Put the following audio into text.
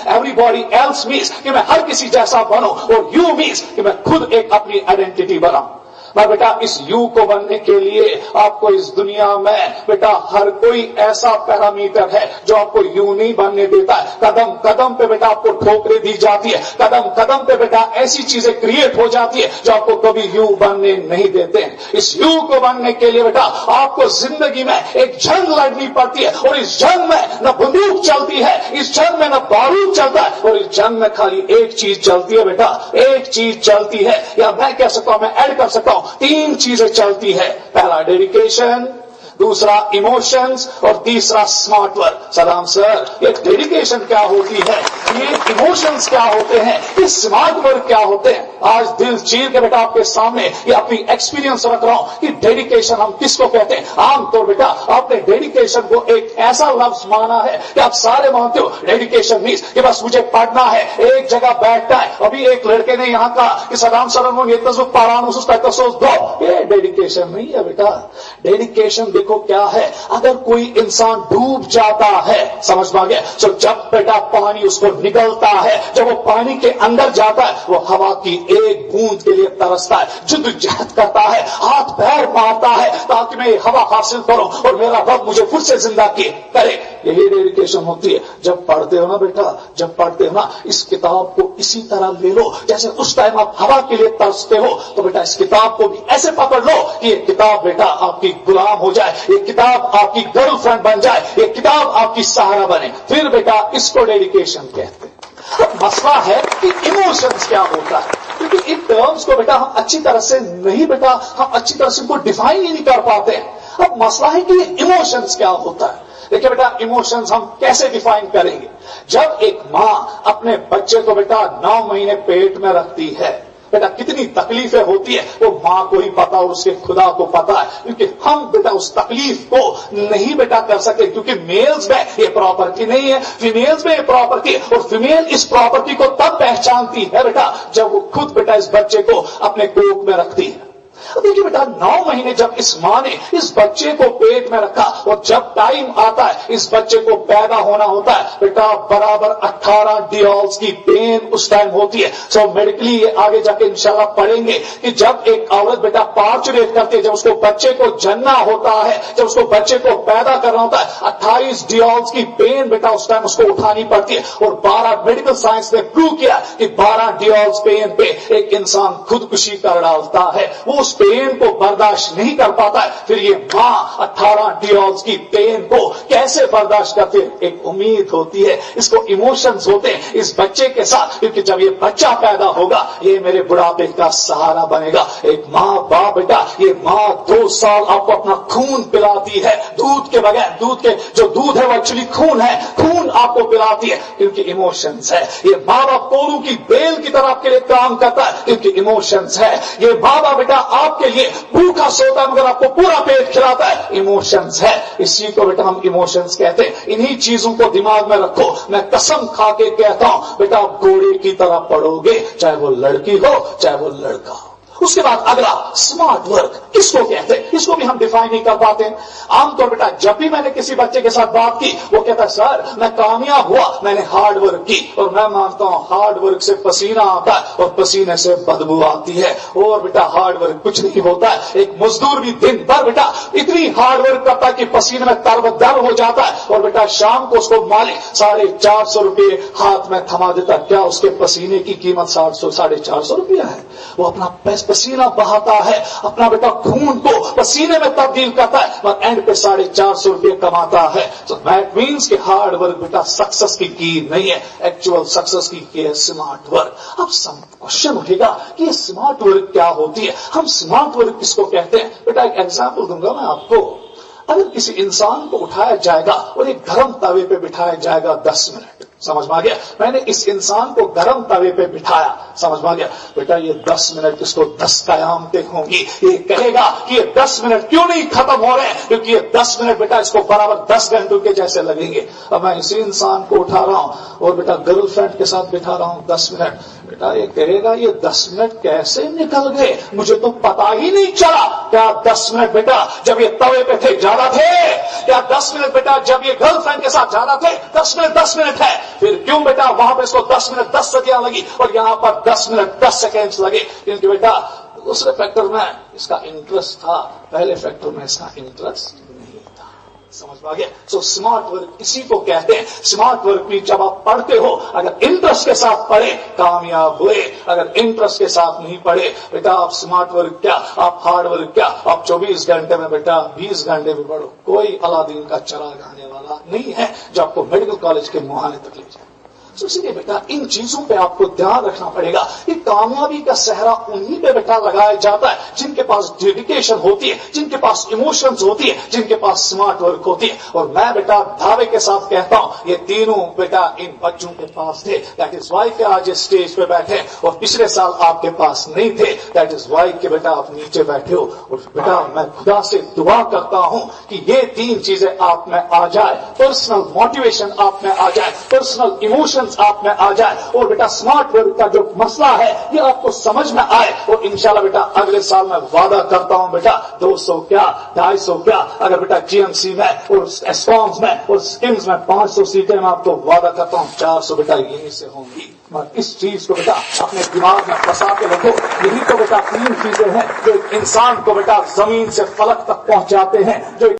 Everybody else means कि मैं हर किसी जैसा बनूं, और यू मीन्स कि मैं खुद एक अपनी आइडेंटिटी बनाऊं। पर बेटा इस यू को बनने के लिए आपको इस दुनिया में बेटा हर कोई ऐसा पैरामीटर है जो आपको यू नहीं बनने देता है। कदम कदम पे बेटा आपको ठोकरें दी जाती है, कदम कदम पे बेटा ऐसी चीजें क्रिएट हो जाती है जो आपको कभी यू बनने नहीं देते हैं। इस यू को बनने के लिए बेटा आपको जिंदगी में एक जंग लड़नी पड़ती है, और इस जंग में न बंदूक चलती है, इस जंग में न बारूद चलता है, और इस जंग में खाली एक चीज चलती है बेटा, एक चीज चलती है, या मैं कह सकता हूं, मैं ऐड कर सकता हूं, 3 चीजें चलती है। पहला डेडिकेशन, दूसरा इमोशंस, और तीसरा स्मार्ट वर्क। सलाम सर, ये डेडिकेशन क्या होती है, ये इमोशंस क्या होते हैं, ये स्मार्ट वर्क क्या होते हैं? आज दिल चीर के बेटा आपके सामने ये अपनी एक्सपीरियंस रख रहा हूं कि डेडिकेशन हम किसको कहते हैं। आमतौर बेटा आपने डेडिकेशन को एक ऐसा लफ्ज माना है कि आप सारे मानते हो डेडिकेशन मीन्स कि बस मुझे पढ़ना है, एक जगह बैठना है। अभी एक लड़के ने यहां कहा कि सलाम सर ये डेडिकेशन नहीं है बेटा। डेडिकेशन देखो क्या है, अगर कोई इंसान डूब जाता है, समझ पा गया, तो जब बेटा पानी उसको निकलता है, जब वो पानी के अंदर जाता है, वो हवा की एक बूंद के लिए तरसता है, जद्दोजहद करता है, हाथ पैर मारता है ताकि मैं ये हवा हासिल करूं और मेरा रब मुझे फिर से जिंदा करे। यही डेडिकेशन होती है। जब पढ़ते हो ना बेटा, जब पढ़ते हो ना, इस किताब को इसी तरह ले लो जैसे उस टाइम आप हवा के लिए तरसते हो, तो बेटा इस किताब को भी ऐसे पकड़ लो कि ये किताब बेटा आपकी गुलाम हो जाए, ये किताब आपकी गर्लफ्रेंड बन जाए, ये किताब आपकी सहारा बने, फिर बेटा इसको डेडिकेशन कहते हैं। अब मसला है कि इमोशंस क्या होता है, क्योंकि इन टर्म्स को बेटा हम अच्छी तरह से नहीं बेटा हम अच्छी तरह से इनको डिफाइन ही नहीं कर पाते हैं। अब मसला है कि इमोशंस क्या होता है। देखिए बेटा इमोशंस हम कैसे डिफाइन करेंगे। जब एक मां अपने बच्चे को बेटा 9 महीने पेट में रखती है, बेटा कितनी तकलीफें होती है वो मां को ही पता और उसके खुदा को पता है, क्योंकि हम बेटा उस तकलीफ को नहीं बेटा कर सकते, क्योंकि मेल्स में ये प्रॉपर्टी नहीं है, फीमेल्स में ये प्रॉपर्टी है। और फीमेल इस प्रॉपर्टी को तब पहचानती है बेटा जब वो खुद बेटा इस बच्चे को अपने कोख में रखती है। देखिए बेटा 9 महीने जब इस मां ने इस बच्चे को पेट में रखा, और जब टाइम आता है इस बच्चे को पैदा होना होता है, बेटा बराबर 18 डियोल्स की पेन उस टाइम होती है। सो मेडिकली ये आगे जाके इंशाल्लाह पढ़ेंगे कि जब एक औरत बेटा पार्चुरेट करती है, जब उसको बच्चे को जन्ना होता है, जब उसको बच्चे को पैदा करना होता है, 28 डियोल्स की पेन बेटा उस टाइम उसको उठानी पड़ती है। और 12 मेडिकल साइंस ने प्रूव किया कि 12 डियोल्स पेन पे एक इंसान खुदकुशी कर डालता है, वो उस पेन को बर्दाश्त नहीं कर पाता है। फिर ये मां 18 डियोल्स की पेन को कैसे बर्दाश्त करती है। एक उम्मीद होती है, इसको इमोशंस होते हैं इस बच्चे के साथ, क्योंकि जब ये बच्चा पैदा होगा ये मेरे बुढ़ापे का सहारा बनेगा। एक मां बाप बेटा, ये मां 2 साल आपको अपना खून पिलाती है, दूध के बगैर, दूध के जो दूध है वो एक्चुअली खून है, खून आपको पिलाती है क्योंकि इमोशंस है। ये माँ बाप कोरू की बेल की तरह आपके लिए काम करता है क्योंकि इमोशंस है। ये माँ बाप बेटा आपके लिए भूखा सोता है मगर आपको पूरा पेट खिलाता है, इमोशंस है। इसी को बेटा हम इमोशंस कहते हैं। इन्हीं चीजों को दिमाग में रखो। मैं कसम खा के कहता हूं बेटा आप घोड़े की तरह पढ़ोगे, चाहे वो लड़की हो चाहे वो लड़का हो। उसके बाद अगला स्मार्ट वर्क किसको कहते हैं, इसको भी हम डिफाइन नहीं कर पाते। आमतौर बेटा जब भी मैंने किसी बच्चे के साथ बात की वो कहता है सर मैं कामयाब हुआ, मैंने हार्ड वर्क की। और मैं मानता हूं हार्ड वर्क से पसीना आता है और पसीने से बदबू आती है। और बेटा हार्ड वर्क कुछ नहीं होता है। एक मजदूर भी दिन भर बेटा इतनी हार्ड वर्क करता है कि पसीने में तरबतर हो जाता है, और बेटा शाम को उसको मालिक 450 रुपये हाथ में थमा देता। क्या उसके पसीने की कीमत 450 रुपया है? वो अपना पसीना बहाता है, अपना बेटा खून को पसीने में तब्दील करता है और एंड पे 450 रुपये कमाता है। तो दैट मीन्स कि हार्ड वर्क बेटा सक्सेस की नहीं है, एक्चुअल सक्सेस की है स्मार्ट वर्क। अब क्वेश्चन उठेगा कि ये स्मार्ट वर्क क्या होती है, हम स्मार्ट वर्क किसको कहते हैं? बेटा एक एग्जाम्पल दूंगा मैं आपको। अगर किसी इंसान को उठाया जाएगा और एक गर्म तवे पे बिठाया जाएगा 10 मिनट, समझ में आ गया? मैंने इस इंसान को गर्म तवे पे बिठाया, समझ में आ गया? बेटा ये 10 मिनट इसको 10 कयामतें होंगी। ये कहेगा कि ये 10 मिनट क्यों नहीं खत्म हो रहे हैं, क्योंकि ये 10 मिनट बेटा इसको बराबर 10 घंटों के जैसे लगेंगे। अब मैं इसी इंसान को उठा रहा हूं और बेटा गर्लफ्रेंड के साथ बिठा रहा हूं 10 मिनट। बेटा ये कहेगा ये 10 मिनट कैसे निकल गए, मुझे तो पता ही नहीं चला। क्या 10 मिनट बेटा जब ये तवे पे थे ज्यादा थे? क्या 10 मिनट बेटा जब ये गर्लफ्रेंड के साथ ज्यादा थे? 10 मिनट 10 मिनट है। फिर क्यों बेटा वहां पे इसको 10 मिनट 10 सेकंड लगी और यहां पर 10 मिनट 10 सेकंड लगे? क्योंकि बेटा दूसरे फैक्टर में इसका इंटरेस्ट था, पहले फैक्टर में इसका इंटरेस्ट नहीं था। समझ में आ गया? सो स्मार्ट वर्क इसी को कहते हैं। स्मार्ट वर्क में जब आप पढ़ते हो, अगर इंटरेस्ट के साथ पढ़े कामयाब हुए, अगर इंटरेस्ट के साथ नहीं पढ़े बेटा आप स्मार्ट वर्क क्या, आप हार्ड वर्क क्या, आप 24 घंटे में बेटा 20 घंटे भी पढ़ो, कोई अलादीन का चिराग आने वाला नहीं है जो आपको मेडिकल कॉलेज के मुहाने तक ले जाए। तो इसलिए बेटा इन चीजों पे आपको ध्यान रखना पड़ेगा कि कामयाबी का सहरा उन्हीं पे बेटा लगाया जाता है जिनके पास डेडिकेशन होती है, जिनके पास इमोशंस होती है, जिनके पास स्मार्ट वर्क होती है। और मैं बेटा दावे के साथ कहता हूं ये तीनों बेटा इन बच्चों के पास थे। दैट इज वाई के आज स्टेज पे बैठे और पिछले साल आपके पास नहीं थे। दैट इज वाई के बेटा आप नीचे बैठे हो। और बेटा मैं खुदा से दुआ करता हूं कि ये तीन चीजें आप में आ जाए, पर्सनल मोटिवेशन आप में आ जाए, पर्सनल इमोशन आप में आ जाए और बेटा स्मार्ट वर्क का जो मसला है ये आपको समझ में आए। और इंशाल्लाह बेटा अगले साल मैं वादा करता हूं बेटा 200 क्या 250 क्या, अगर बेटा जीएमसी में और एस्कॉम्स में और स्किम्स में 500 सीटें मैं आपको वादा करता हूं 400 बेटा यहीं से होंगी। इस चीज को बेटा अपने दिमाग में फंसा के रखो। यही तो बेटा तीन चीजें हैं जो इंसान को बेटा जमीन से फलक तक पहुंचाते हैं, जो